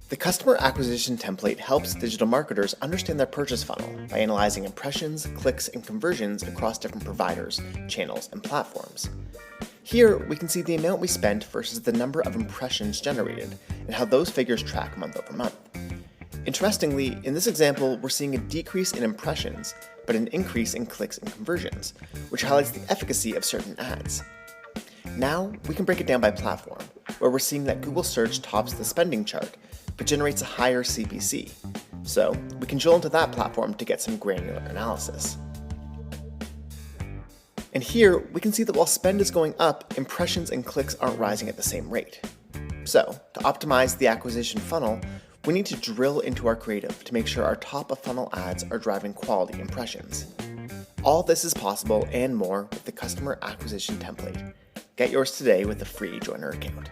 The customer acquisition template helps digital marketers understand their purchase funnel by analyzing impressions, clicks, and conversions across different providers, channels, and platforms. Here, we can see the amount we spent versus the number of impressions generated, and how those figures track month over month. Interestingly, in this example, we're seeing a decrease in impressions, but an increase in clicks and conversions, which highlights the efficacy of certain ads. Now, we can break it down by platform, where we're seeing that Google Search tops the spending chart, but generates a higher CPC. So, we can drill into that platform to get some granular analysis. And here, we can see that while spend is going up, impressions and clicks aren't rising at the same rate. So, to optimize the acquisition funnel, we need to drill into our creative to make sure our top-of-funnel ads are driving quality impressions. All this is possible and more with the customer acquisition template. Get yours today with a free Joinr account.